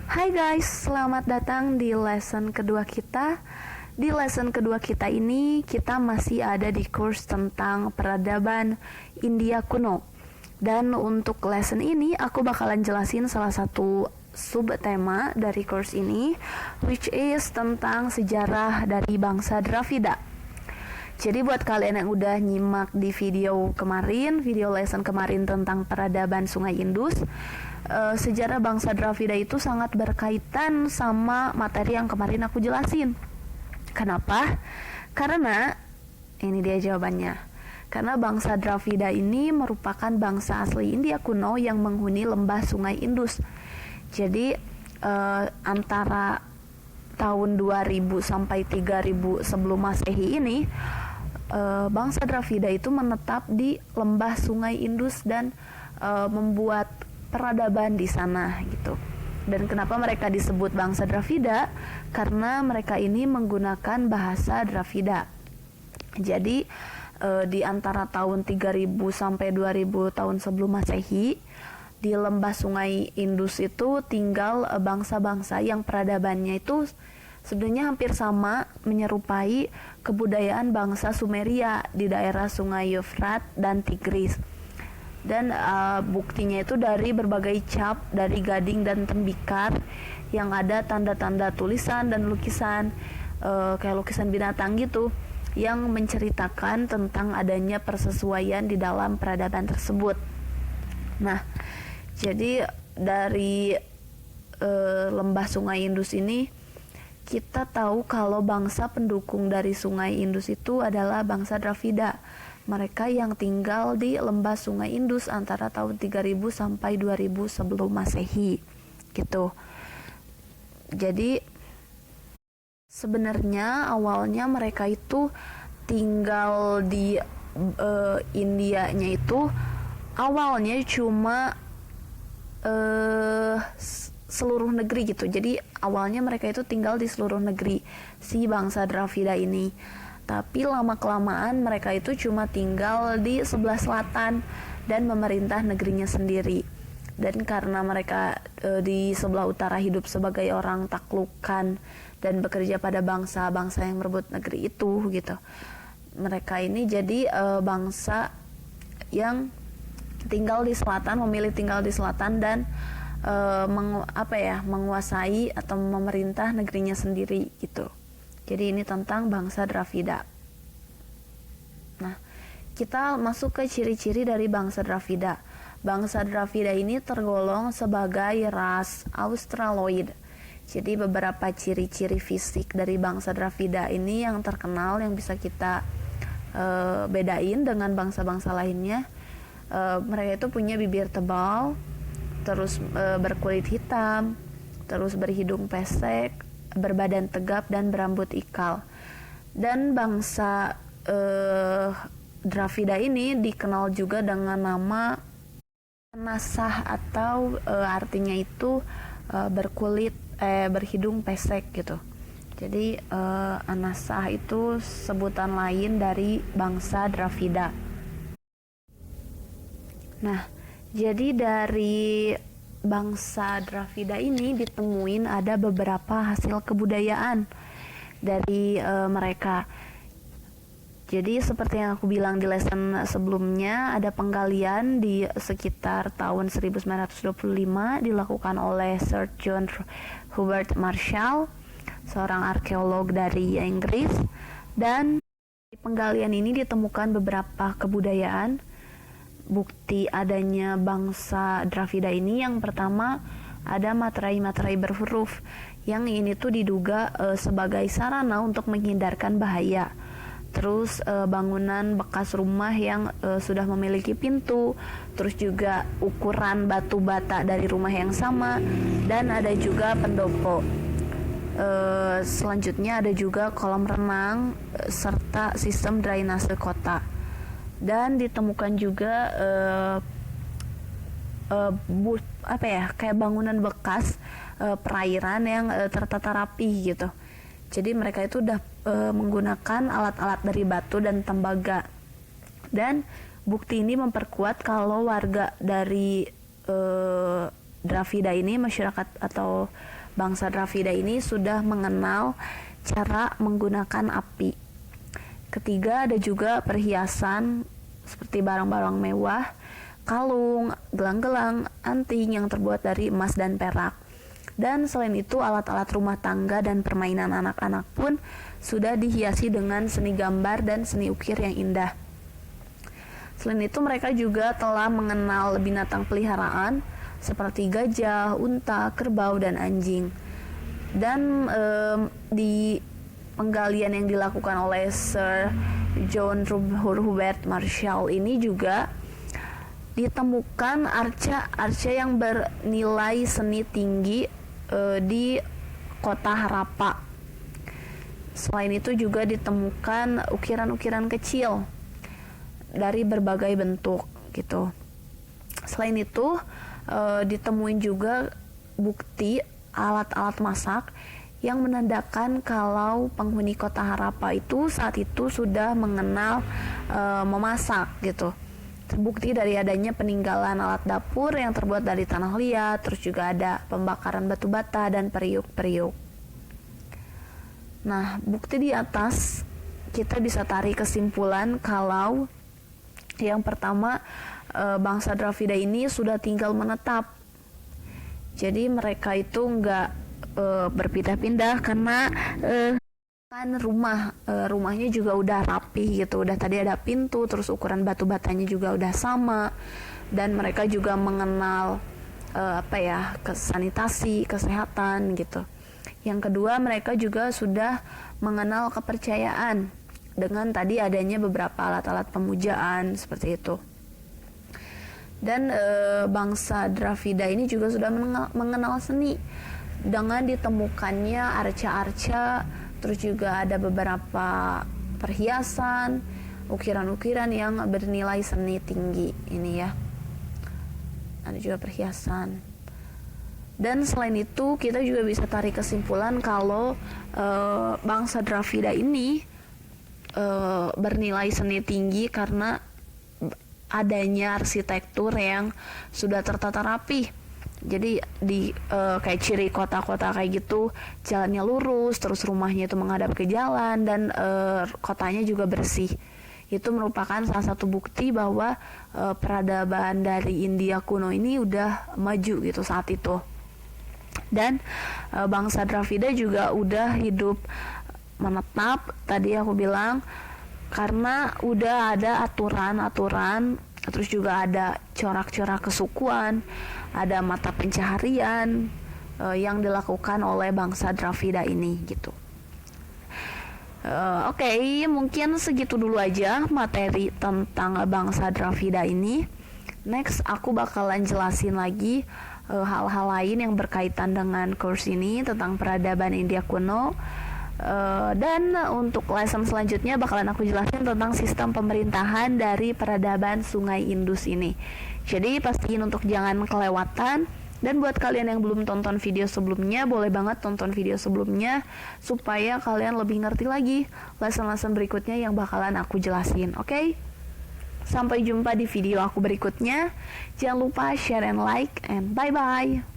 Hai guys, selamat datang di lesson kedua kita. Di lesson kedua kita ini kita masih ada di course tentang peradaban India kuno. Dan untuk lesson ini aku bakalan jelasin salah satu subtema dari course ini, which is tentang sejarah dari bangsa Dravida. Jadi buat kalian yang udah nyimak di video lesson kemarin tentang peradaban Sungai Indus, sejarah bangsa Dravida itu sangat berkaitan sama materi yang kemarin aku jelasin. Kenapa? Karena ini dia jawabannya. Karena bangsa Dravida ini merupakan bangsa asli India kuno yang menghuni lembah Sungai Indus. Jadi antara tahun 2000 sampai 3000 sebelum Masehi ini, bangsa Dravida itu menetap di lembah Sungai Indus dan membuat peradaban di sana gitu. Dan kenapa mereka disebut bangsa Dravida? Karena mereka ini menggunakan bahasa Dravida. Jadi di antara tahun 3000 sampai 2000 tahun sebelum Masehi, di lembah Sungai Indus itu tinggal bangsa-bangsa yang peradabannya itu sebenarnya hampir sama, menyerupai kebudayaan bangsa Sumeria di daerah Sungai Eufrat dan Tigris. Dan buktinya itu dari berbagai cap dari gading dan tembikar yang ada tanda-tanda tulisan dan lukisan, kayak lukisan binatang gitu, yang menceritakan tentang adanya persesuaian di dalam peradaban tersebut. Nah, jadi dari lembah Sungai Indus ini kita tahu kalau bangsa pendukung dari Sungai Indus itu adalah bangsa Dravida. Mereka yang tinggal di lembah Sungai Indus antara tahun 3000 sampai 2000 sebelum Masehi gitu. Jadi sebenarnya awalnya mereka itu tinggal di Indianya itu awalnya cuma seluruh negeri gitu. Jadi awalnya mereka itu tinggal di seluruh negeri si bangsa Dravida ini. Tapi lama-kelamaan mereka itu cuma tinggal di sebelah selatan dan memerintah negerinya sendiri. Dan karena mereka di sebelah utara hidup sebagai orang taklukan dan bekerja pada bangsa-bangsa yang merebut negeri itu gitu. Mereka ini jadi bangsa yang tinggal di selatan, memilih tinggal di selatan dan menguasai atau memerintah negerinya sendiri gitu. Jadi ini tentang bangsa Dravida. Nah, kita masuk ke ciri-ciri dari bangsa Dravida. Bangsa Dravida ini tergolong sebagai ras Australoid. Jadi beberapa ciri-ciri fisik dari bangsa Dravida ini yang terkenal, yang bisa kita bedain dengan bangsa-bangsa lainnya. Mereka itu punya bibir tebal, terus berkulit hitam, terus berhidung pesek, berbadan tegap dan berambut ikal. Dan bangsa Dravida ini dikenal juga dengan nama Anasah atau artinya itu berhidung pesek gitu. Jadi Anasah itu sebutan lain dari bangsa Dravida. Nah, jadi dari bangsa Dravida ini ditemuin ada beberapa hasil kebudayaan dari mereka. Jadi seperti yang aku bilang di lesson sebelumnya, ada penggalian di sekitar tahun 1925 dilakukan oleh Sir John Hubert Marshall, seorang arkeolog dari Inggris. Dan di penggalian ini ditemukan beberapa kebudayaan bukti adanya bangsa Dravida ini. Yang pertama ada materai-materai berhuruf yang ini tuh diduga sebagai sarana untuk menghindarkan bahaya. Terus bangunan bekas rumah yang sudah memiliki pintu, terus juga ukuran batu bata dari rumah yang sama, dan ada juga pendopo. Selanjutnya ada juga kolam renang serta sistem drainase kota. Dan ditemukan juga kayak bangunan bekas perairan yang tertata rapi gitu. Jadi mereka itu udah menggunakan alat-alat dari batu dan tembaga. Dan bukti ini memperkuat kalau warga dari Dravida ini, masyarakat atau bangsa Dravida ini sudah mengenal cara menggunakan api. Ketiga, ada juga perhiasan seperti barang-barang mewah, kalung, gelang-gelang, anting yang terbuat dari emas dan perak. Dan selain itu, alat-alat rumah tangga dan permainan anak-anak pun sudah dihiasi dengan seni gambar dan seni ukir yang indah. Selain itu, mereka juga telah mengenal binatang peliharaan seperti gajah, unta, kerbau, dan anjing. Dan di penggalian yang dilakukan oleh Sir John Hubert Marshall ini juga ditemukan arca yang bernilai seni tinggi di kota Harappa. Selain itu juga ditemukan ukiran-ukiran kecil dari berbagai bentuk gitu. Selain itu ditemuin juga bukti alat-alat masak yang menandakan kalau penghuni kota Harappa itu saat itu sudah mengenal memasak gitu. Terbukti dari adanya peninggalan alat dapur yang terbuat dari tanah liat, terus juga ada pembakaran batu bata dan periuk-periuk. Nah, bukti di atas kita bisa tarik kesimpulan kalau yang pertama, bangsa Dravida ini sudah tinggal menetap. Jadi mereka itu nggak berpindah-pindah karena kan rumahnya juga udah rapi gitu, udah tadi ada pintu, terus ukuran batu batanya juga udah sama, dan mereka juga mengenal sanitasi, kesehatan gitu. Yang kedua, mereka juga sudah mengenal kepercayaan dengan tadi adanya beberapa alat-alat pemujaan seperti itu. Dan bangsa Dravida ini juga sudah mengenal seni dengan ditemukannya arca-arca, terus juga ada beberapa perhiasan, ukiran-ukiran yang bernilai seni tinggi ini ya. Ada juga perhiasan. Dan selain itu kita juga bisa tarik kesimpulan kalau bangsa Dravida ini bernilai seni tinggi karena adanya arsitektur yang sudah tertata rapi. Jadi di kayak ciri kota-kota kayak gitu, jalannya lurus, terus rumahnya itu menghadap ke jalan, dan kotanya juga bersih. Itu merupakan salah satu bukti bahwa peradaban dari India kuno ini udah maju gitu saat itu. Dan bangsa Dravida juga udah hidup menetap, tadi aku bilang, karena udah ada aturan-aturan, terus juga ada corak-corak kesukuan, ada mata pencaharian yang dilakukan oleh bangsa Dravida ini gitu. Oke, mungkin segitu dulu aja materi tentang bangsa Dravida ini. Next, aku bakalan jelasin lagi hal-hal lain yang berkaitan dengan course ini tentang peradaban India kuno. Dan untuk lesson selanjutnya bakalan aku jelasin tentang sistem pemerintahan dari peradaban Sungai Indus ini. Jadi pastiin untuk jangan kelewatan. Dan buat kalian yang belum tonton video sebelumnya, boleh banget tonton video sebelumnya supaya kalian lebih ngerti lagi lesson-lesson berikutnya yang bakalan aku jelasin. Oke? Sampai jumpa di video aku berikutnya. Jangan lupa share and like, and bye-bye.